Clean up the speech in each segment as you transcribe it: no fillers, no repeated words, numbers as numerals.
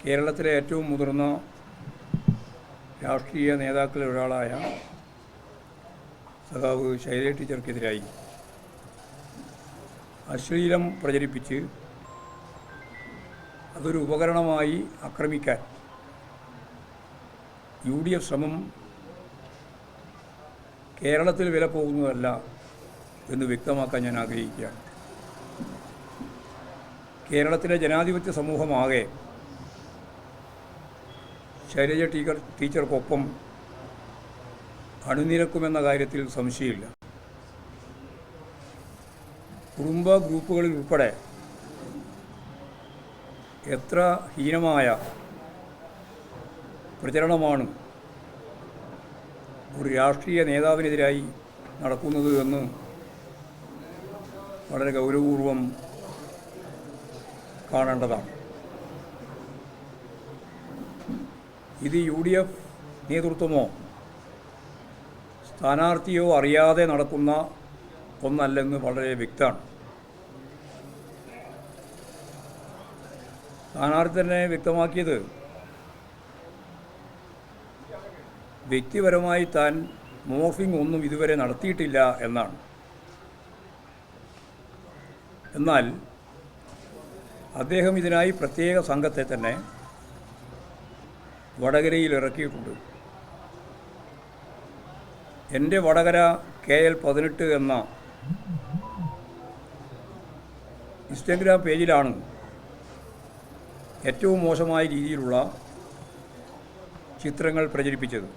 കേരളത്തിലെ ഏറ്റവും മുതിർന്ന രാഷ്ട്രീയ നേതാക്കളിൽ ഒരാളായ സഖാവ് ശൈലജ ടീച്ചർക്കെതിരായി അശ്ലീലം പ്രചരിപ്പിച്ച് അതൊരു ഉപകരണമായി ആക്രമിക്കാൻ UDF ശ്രമം കേരളത്തിൽ വില പോകുന്നതല്ല എന്ന് വ്യക്തമാക്കാൻ ഞാൻ ആഗ്രഹിക്കുകയാണ്. കേരളത്തിലെ ജനാധിപത്യ സമൂഹമാകെ ശൈലജ ടീച്ചർക്കൊപ്പം അണിനിരക്കുമെന്ന കാര്യത്തിൽ സംശയമില്ല. കുടുംബ ഗ്രൂപ്പുകളിൽ ഉൾപ്പെടെ എത്ര ഹീനമായ പ്രചരണമാണ് ഒരു രാഷ്ട്രീയ നേതാവിനെതിരായി നടക്കുന്നത് എന്ന് വളരെ ഗൗരവപൂർവം കാണേണ്ടതാണ്. ഇത് UDF നേതൃത്വമോ സ്ഥാനാർത്ഥിയോ അറിയാതെ നടക്കുന്ന ഒന്നല്ലെന്ന് വളരെ വ്യക്തമാണ്. സ്ഥാനാർത്ഥി തന്നെ വ്യക്തമാക്കിയത് വ്യക്തിപരമായി താൻ മോർഫിംഗ് ഒന്നും ഇതുവരെ നടത്തിയിട്ടില്ല എന്നാണ്. എന്നാൽ അദ്ദേഹം ഇതിനായി പ്രത്യേക സംഘത്തെ തന്നെ വടകരയിൽ ഇറക്കിയിട്ടുണ്ട്. എൻ്റെ വടകര KL18 എന്ന ഇൻസ്റ്റഗ്രാം പേജിലാണ് ഏറ്റവും മോശമായ രീതിയിലുള്ള ചിത്രങ്ങൾ പ്രചരിപ്പിച്ചത്.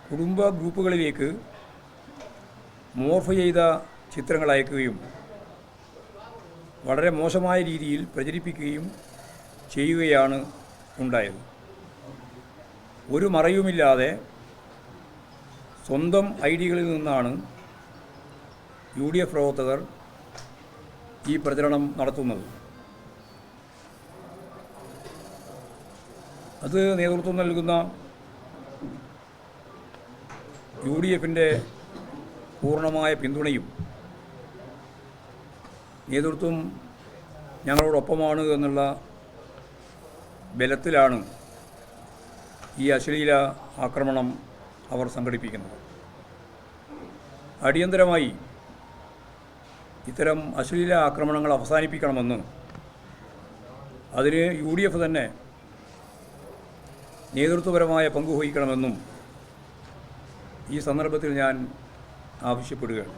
കുടുംബ ഗ്രൂപ്പുകളിലേക്ക് മോർഫ് ചെയ്ത ചിത്രങ്ങൾ അയക്കുകയും വളരെ മോശമായ രീതിയിൽ പ്രചരിപ്പിക്കുകയും ചെയ്യുകയാണ് ഉണ്ടായത്. ഒരു മറയുമില്ലാതെ സ്വന്തം ഐഡികളിൽ നിന്നാണ് UDF പ്രവർത്തകർ ഈ പ്രചരണം നടത്തുന്നത്. അത് നേതൃത്വം നൽകുന്ന UDFൻ്റെ പൂർണ്ണമായ പിന്തുണയും നേതൃത്വം ഞങ്ങളോടൊപ്പമാണ് എന്നുള്ള ബലത്തിലാണ് ഈ അശ്ലീല ആക്രമണം അവർ സംഘടിപ്പിക്കുന്നത്. അടിയന്തരമായി ഇത്തരം അശ്ലീല ആക്രമണങ്ങൾ അവസാനിപ്പിക്കണമെന്ന് അതിന് UDF തന്നെ നേതൃത്വപരമായ പങ്കുവഹിക്കണമെന്നും ഈ സന്ദർഭത്തിൽ ഞാൻ ആവശ്യപ്പെടുകയാണ്.